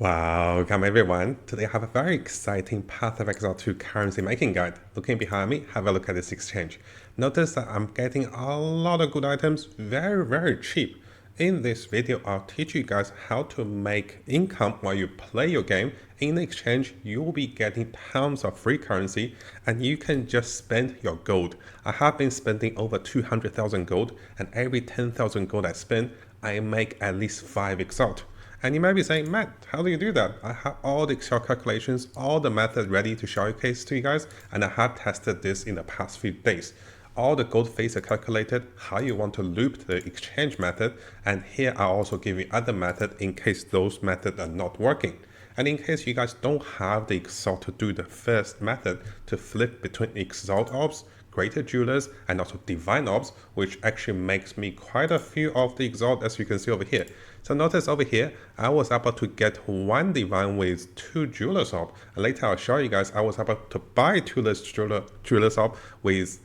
Welcome everyone. Today I have a very exciting Path of Exile 2 currency making guide. Looking behind me, have a look at this exchange. Notice that I'm getting a lot of good items very cheap. In this video, I'll teach you guys how to make income while you play your game. In exchange, you will be getting tons of free currency and you can just spend your gold. I have been spending over 200,000 gold, and every 10,000 gold I spend, I make at least 5 Exalt. And you might be saying, Matt, how do you do that? I have all the Excel calculations, all the methods ready to showcase to you guys, and I have tested this in the past few days. All the gold phase are calculated, how you want to loop the exchange method, and here I also give you other methods in case those methods are not working. And in case you guys don't have the Exalt to do the first method to flip between Exalt orbs, Greater Jewelers, and also Divine Orbs, which actually makes me quite a few of the Exalt, as you can see over here. So notice over here, I was able to get 1 Divine with 2 Jewelers Orb. And later I'll show you guys, I was able to buy 2 Jewelers Orb with,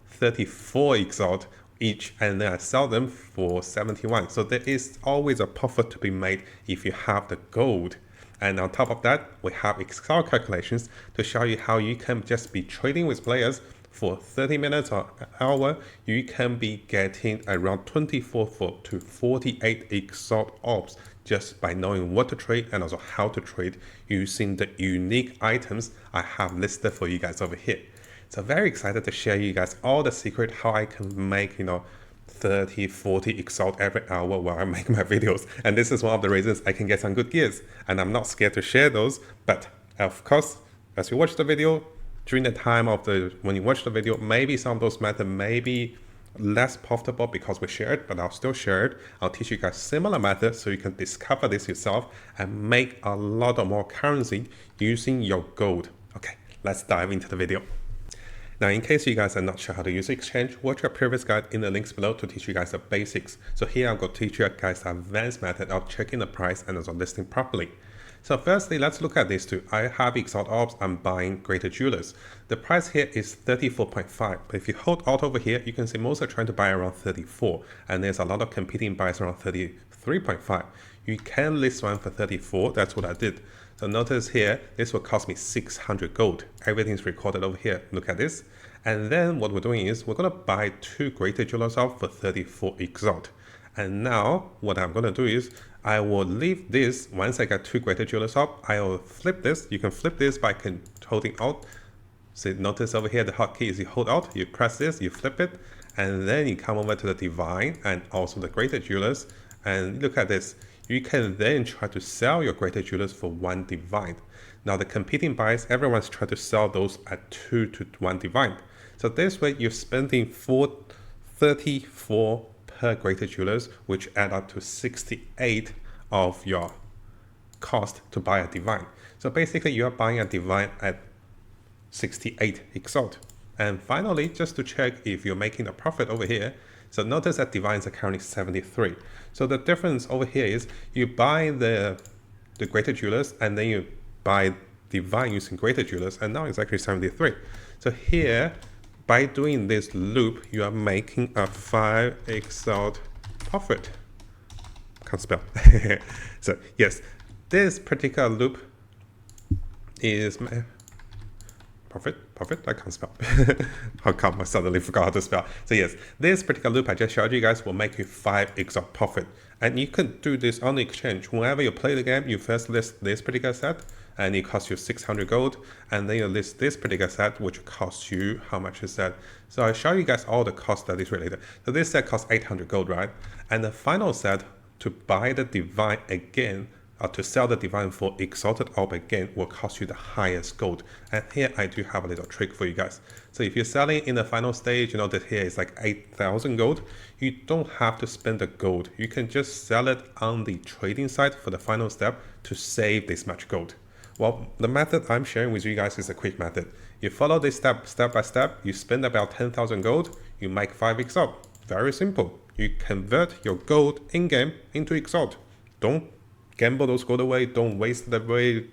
34 Exalt each, and then I sell them for 71. So there is always a profit to be made if you have the gold. And on top of that, we have Excel calculations to show you how you can just be trading with players for 30 minutes or an hour. You can be getting around 24 to 48 Exalt orbs just by knowing what to trade and also how to trade using the unique items I have listed for you guys over here. So very excited to share you guys all the secret how I can make 30, 40 Exalt every hour while I make my videos. And this is one of the reasons I can get some good gears. And I'm not scared to share those. But of course, as you watch the video, during the time of when you watch the video, maybe some of those methods may be less profitable because we share it, but I'll still share it. I'll teach you guys similar methods so you can discover this yourself and make a lot of more currency using your gold. Okay, let's dive into the video. Now, in case you guys are not sure how to use Exchange, watch our previous guide in the links below to teach you guys the basics. So here I'm going to teach you guys the advanced method of checking the price and also listing properly. So firstly, let's look at these two. I have Exalt Orbs, I'm buying Greater Jewelers. The price here is 34.5, but if you hold Alt over here, you can see most are trying to buy around 34, and there's a lot of competing buys around 33.5. You can list one for 34, that's what I did. So notice here, this will cost me 600 gold. Everything's recorded over here, look at this. And then what we're doing is, we're gonna buy 2 Greater Jewelers off for 34 Exalt. And now, what I'm gonna do is, I will leave this, once I get 2 Greater Jewelers up, I will flip this. You can flip this by holding Alt. So notice over here, the hotkey is you hold Alt, you press this, you flip it, and then you come over to the Divine and also the Greater Jewelers. And look at this. You can then try to sell your Greater Jewelers for 1 Divine. Now the competing buys, everyone's trying to sell those at 2 to 1 Divine. So this way you're spending 34 per Greater Jewelers, which add up to 68 of your cost to buy a Divine. So basically you are buying a Divine at 68 Exalt. And finally, just to check if you're making a profit over here, so notice that Divines are currently 73. So the difference over here is you buy the Greater Jewelers and then you buy Divine using Greater Jewelers, and now it's actually 73. So here, by doing this loop, you are making a 5 Exalt profit. Can't spell. So yes, this particular loop is profit, I can't spell. How come I suddenly forgot how to spell? So yes, this particular loop I just showed you guys will make you 5 Exalt profit. And you can do this on the exchange. Whenever you play the game, you first list this particular set, and it costs you 600 gold, and then you list this particular set, which costs you, how much is that? So I'll show you guys all the costs that is related. So this set costs 800 gold, right? And the final set, to buy the Divine again, or to sell the Divine for Exalted Orb again, will cost you the highest gold. And here I do have a little trick for you guys. So if you're selling in the final stage, you know that here is like 8,000 gold, you don't have to spend the gold. You can just sell it on the trading site for the final step to save this much gold. Well, the method I'm sharing with you guys is a quick method. You follow this step by step, you spend about 10,000 gold, you make 5 Exalt. Very simple. You convert your gold in-game into Exalt. Don't gamble those gold away, don't waste them away,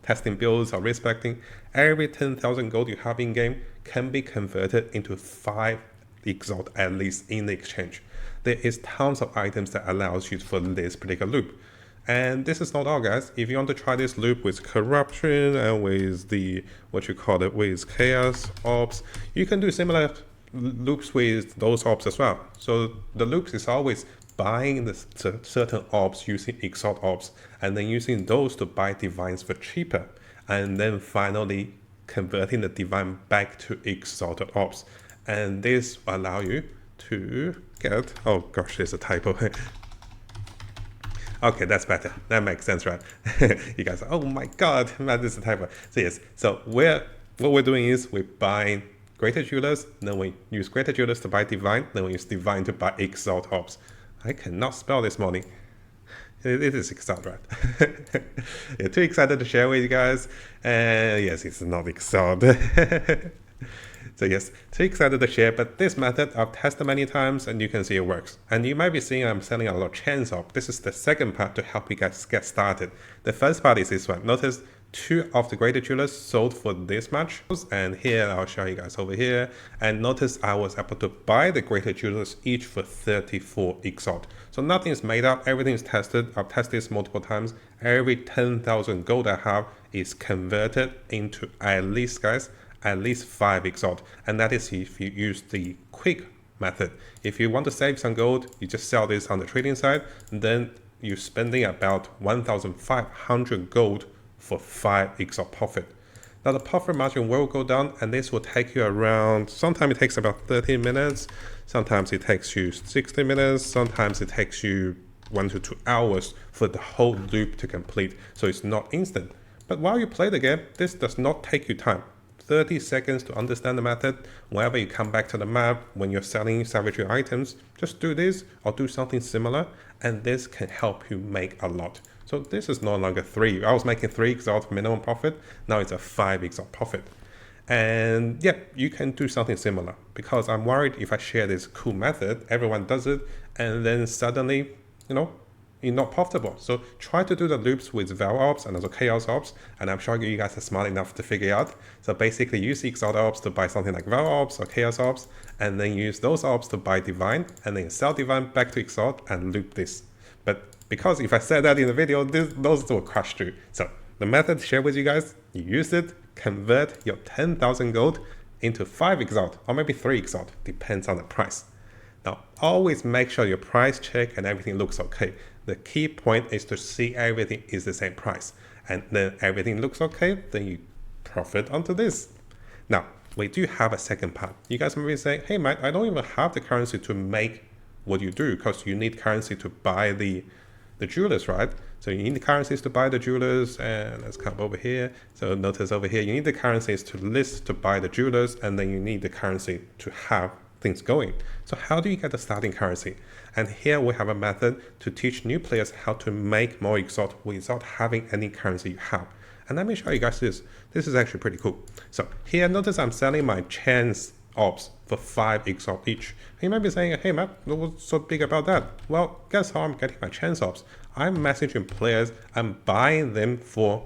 testing builds or respecting. Every 10,000 gold you have in-game can be converted into 5 Exalt at least in the exchange. There is tons of items that allows you for this particular loop. And this is not all, guys. If you want to try this loop with corruption and with the, what you call it, with chaos ops, you can do similar loops with those ops as well. So the loops is always buying the certain ops using Exalt ops, and then using those to buy divines for cheaper, and then finally converting the divine back to exalted ops. And this will allow you to get, oh gosh, there's a typo. Okay, that's better. That makes sense, right? You guys are, oh my god, man, this is a typo. So yes, so what we're doing is we're buying greater jewelers, then we use greater jewelers to buy divine, then we use divine to buy exalt ops. I cannot spell this morning. It is Exalt, right? Yeah, too excited to share with you guys. And yes, it's not Exalt. So yes, too excited to share, but this method I've tested many times and you can see it works. And you might be seeing I'm selling a lot of chance op. This is the second part to help you guys get started. The first part is this one. Notice 2 of the greater jewelers sold for this much. And here I'll show you guys over here. And notice I was able to buy the greater jewelers each for 34 Exalt. So nothing is made up, everything is tested. I've tested this multiple times. Every 10,000 gold I have is converted into at least, guys, at least 5 Exalt. And that is if you use the quick method. If you want to save some gold, you just sell this on the trading side, and then you're spending about 1,500 gold for 5 Exalt profit. Now the profit margin will go down, and this will take you around, sometimes it takes about 30 minutes, sometimes it takes you 60 minutes, sometimes it takes you 1 to 2 hours for the whole loop to complete. So it's not instant. But while you play the game, this does not take you time. 30 seconds to understand the method. Whenever you come back to the map, when you're selling savagery items, just do this or do something similar, and this can help you make a lot. So this is no longer 3. I was making 3 Exalt minimum profit. Now it's a 5 Exalt profit. And yeah, you can do something similar, because I'm worried if I share this cool method, everyone does it, and then suddenly, you know, you're not profitable. So try to do the loops with Val ops and also chaos ops, and I'm sure you guys are smart enough to figure it out. So basically use Exalt ops to buy something like Val ops or chaos ops, and then use those ops to buy divine, and then sell divine back to Exalt and loop this. But because if I said that in the video, those will crash through. So the method shared with you guys, you use it, convert your 10,000 gold into 5 Exalt, or maybe 3 Exalt, depends on the price. Now, always make sure your price check and everything looks okay. The key point is to see everything is the same price. And then everything looks okay, then you profit onto this. Now, we do have a second part. You guys may be saying, hey, Matt, I don't even have the currency to make what you do, because you need currency to buy the jewelers, right? So you need the currencies to buy the jewelers, and let's come over here. So notice over here, you need the currencies to list to buy the jewelers, and then you need the currency to have things going. So how do you get the starting currency? And here we have a method to teach new players how to make more Exalt without having any currency you have. And let me show you guys this. This is actually pretty cool. So here, notice I'm selling my chance ops for 5 Exalt each. You might be saying, hey Matt, what's so big about that? Well, guess how I'm getting my chance ops? I'm messaging players, I'm buying them for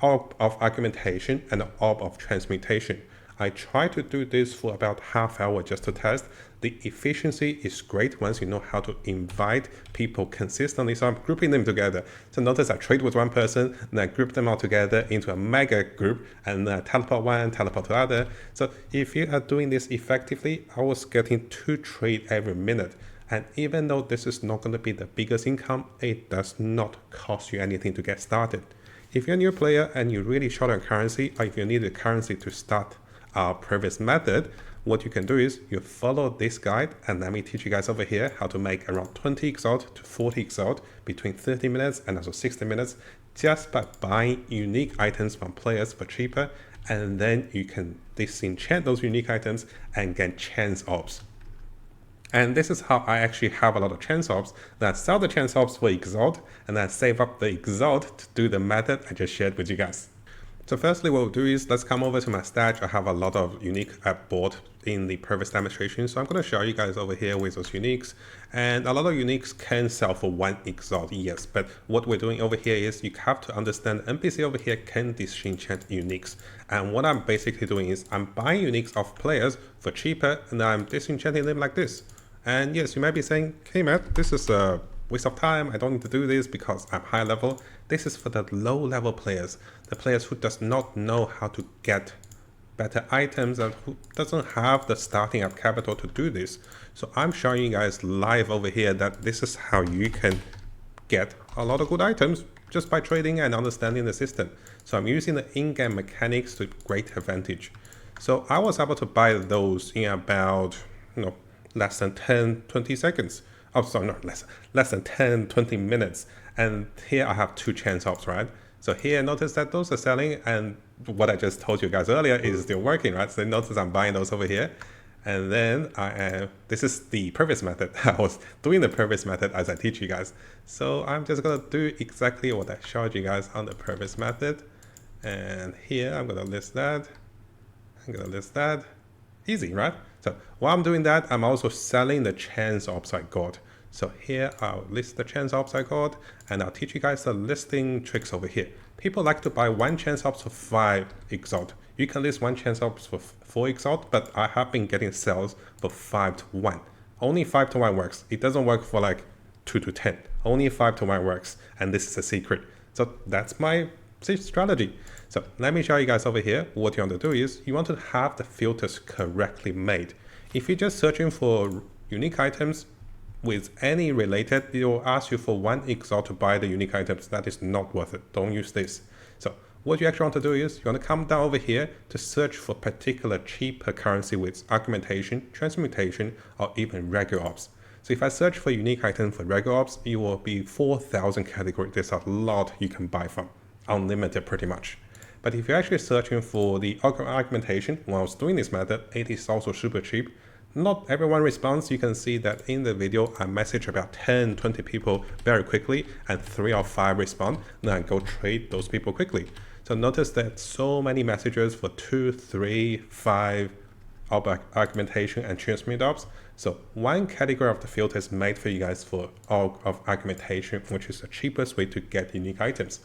orb of argumentation and orb of transmutation. I try to do this for about half hour just to test. The efficiency is great once you know how to invite people consistently. So I'm grouping them together. So notice I trade with one person, and I group them all together into a mega group, and teleport one, teleport to other. So if you are doing this effectively, I was getting 2 trades every minute. And even though this is not going to be the biggest income, it does not cost you anything to get started. If you're a new player and you're really short on currency, or if you need the currency to start our previous method, what you can do is you follow this guide, and let me teach you guys over here how to make around 20 Exalt to 40 Exalt between 30 minutes and also 60 minutes just by buying unique items from players for cheaper, and then you can disenchant those unique items and get chance ops. And this is how I actually have a lot of chance ops. Then I sell the chance ops for Exalt, and then I save up the Exalt to do the method I just shared with you guys. So firstly, what we'll do is let's come over to my stash. I have a lot of unique app bought in the previous demonstration. So I'm going to show you guys over here with those uniques. And a lot of uniques can sell for 1 Exalt, yes. But what we're doing over here is you have to understand NPC over here can disenchant uniques. And what I'm basically doing is I'm buying uniques of players for cheaper, and I'm disenchanting them like this. And yes, you might be saying, hey Matt, this is waste of time. I don't need to do this because I'm high level. This is for the low level players, the players who does not know how to get better items and who doesn't have the starting up capital to do this. So I'm showing you guys live over here that this is how you can get a lot of good items just by trading and understanding the system. So I'm using the in-game mechanics to great advantage. So I was able to buy those in about, less than 10-20 seconds. Oh, sorry, not less than 10-20 minutes. And here I have 2 chance ops, right? So here, notice that those are selling, and what I just told you guys earlier is still working, right? So notice I'm buying those over here. And then this is the previous method. I was doing the previous method as I teach you guys. So I'm just gonna do exactly what I showed you guys on the previous method. And here I'm gonna list that. I'm gonna list that. Easy, right? So while I'm doing that, I'm also selling the chance ops I got. So here I'll list the chance ops I got, and I'll teach you guys the listing tricks over here. People like to buy 1 chance ops for 5 Exalt. You can list 1 chance ops for 4 Exalt, but I have been getting sales for 5-1. Only 5-1 works. It doesn't work for like 2-10. Only 5-1 works, and this is a secret. So that's my strategy. So let me show you guys over here. What you want to do is you want to have the filters correctly made. If you're just searching for unique items with any related, it will ask you for 1 Exalt to buy the unique items. That is not worth it. Don't use this. So what you actually want to do is you want to come down over here to search for particular cheaper currency with augmentation, transmutation, or even regular ops. So if I search for unique item for regular ops, it will be 4,000 category. There's a lot you can buy from. Unlimited pretty much. But if you're actually searching for the augmentation, when I was doing this method, it is also super cheap. Not everyone responds. You can see that in the video, I message about 10-20 people very quickly, and 3 or 5 respond. Then I go trade those people quickly. So notice that so many messages for 2, 3, 5 augmentation and transmute ops. So 1 category of the filter is made for you guys for all of augmentation, which is the cheapest way to get unique items.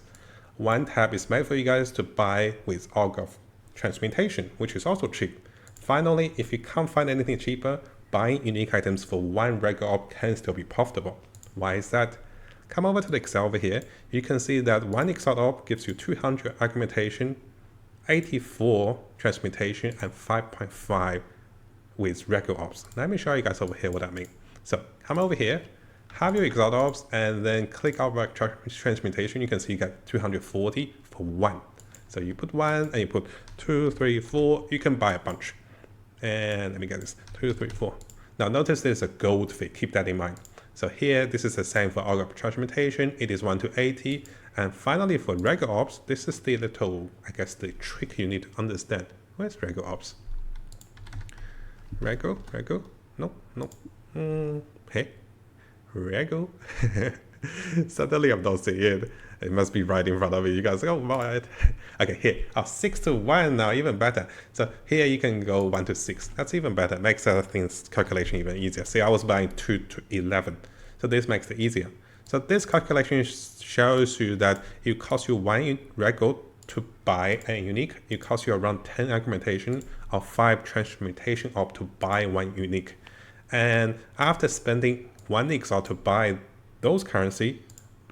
1 tab is made for you guys to buy with Aug of Transmutation, which is also cheap. Finally, if you can't find anything cheaper, buying unique items for 1 regular op can still be profitable. Why is that? Come over to the Excel over here. You can see that 1 Exalt op gives you 200 augmentation, 84 transmutation, and 5.5 with regular ops. Let me show you guys over here what I mean. So come over here, have your Exalt ops, and then click Arbitrage transmutation. You can see you get 240 for 1. So you put 1 and you put 2, 3, 4. You can buy a bunch. And let me get this 2, 3, 4. Now notice there's a gold fee. Keep that in mind. So here, this is the same for Arbitrage transmutation. It is 1 to 80. And finally, for regular ops, this is the little, I guess, the trick you need to understand. Where's regular ops? Rego? No. Hey. Rego? Suddenly I'm not seeing it. It must be right in front of you. You guys go, right. Okay, here. 6 to 1 now, even better. So here you can go 1 to 6. That's even better. Makes things calculation even easier. See, I was buying 2 to 11. So this makes it easier. So this calculation shows you that it costs you 1 rego to buy a unique. It costs you around 10 augmentation or 5 transmutation op to buy 1 unique. And after spending 1 Exalt to buy those currency,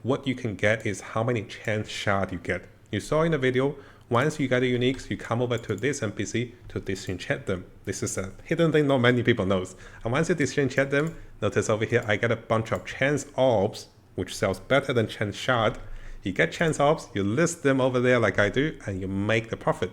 what you can get is how many chance shard you get. You saw in the video, once you get the uniques, you come over to this NPC to disenchant them. This is a hidden thing not many people knows. And once you disenchant them, notice over here, I get a bunch of chance orbs, which sells better than chance shard. You get chance orbs, you list them over there like I do, and you make the profit.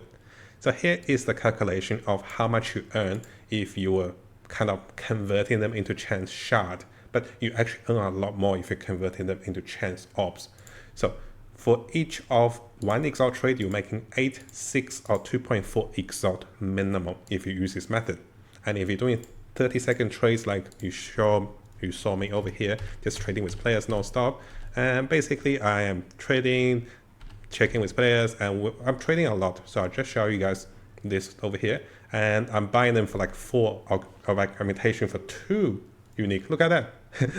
So here is the calculation of how much you earn if you were kind of converting them into chance shard. But you actually earn a lot more if you're converting them into chance ops. So for each of 1 Exalt trade, you're making 8, 6, or 2.4 Exalt minimum if you use this method. And if you're doing 30-second trades like you saw me over here, just trading with players non-stop, and basically I am trading, checking with players, and I'm trading a lot. So I'll just show you guys this over here, and I'm buying them for like 4 of augmentation for 2 unique. Look at that.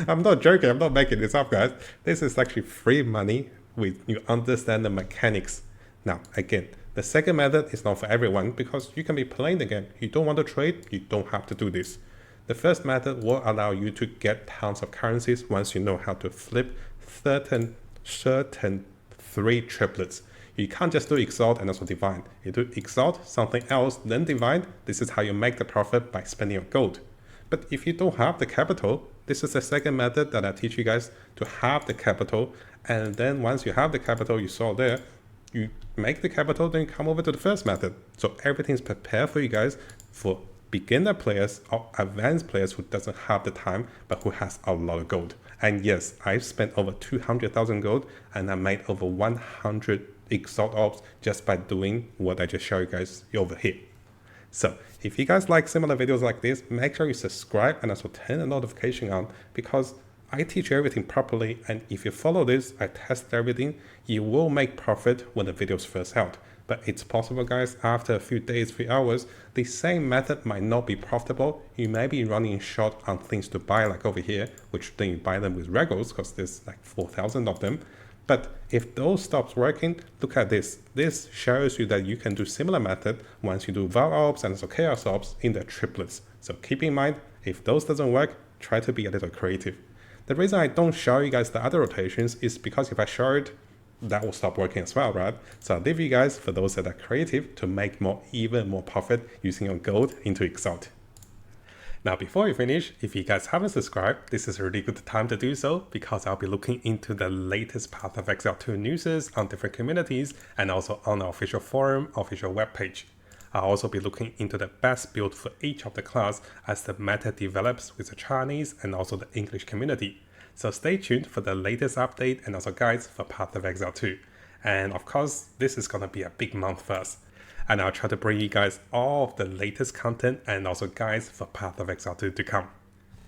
I'm not joking. I'm not making this up, guys. This is actually free money with you understand the mechanics. Now, again, the second method is not for everyone because you can be playing the game. You don't want to trade, you don't have to do this. The first method will allow you to get tons of currencies once you know how to flip certain 3 triplets. You can't just do Exalt and also Divine. You do Exalt, something else, then Divine. This is how you make the profit by spending your gold. But if you don't have the capital, this is the second method that I teach you guys to have the capital. And then once you have the capital, you saw there, you make the capital, then you come over to the first method. So everything's prepared for you guys for beginner players or advanced players who doesn't have the time, but who has a lot of gold. And yes, I've spent over 200,000 gold and I made over 100 Exalt orbs just by doing what I just showed you guys over here. So if you guys like similar videos like this, make sure you subscribe and also turn the notification on, because I teach everything properly, and if you follow this, I test everything, you will make profit when the video's first out. But it's possible, guys, after a few days, few hours, the same method might not be profitable. You may be running short on things to buy, like over here, which then you buy them with regals because there's like 4,000 of them. But if those stops working, look at this. This shows you that you can do similar method once you do Var orbs and also Chaos orbs in the triplets. So keep in mind, if those doesn't work, try to be a little creative. The reason I don't show you guys the other rotations is because if I show it, that will stop working as well, right? So I'll leave you guys for those that are creative to make even more profit using your gold into Exalt. Now, before we finish, if you guys haven't subscribed, this is a really good time to do so, because I'll be looking into the latest Path of Exile 2 news on different communities and also on our official forum, official webpage. I'll also be looking into the best build for each of the class as the meta develops with the Chinese and also the English community. So stay tuned for the latest update and also guides for Path of Exile 2. And of course, this is going to be a big month for us. And I'll try to bring you guys all of the latest content and also guides for Path of Exile 2 to come.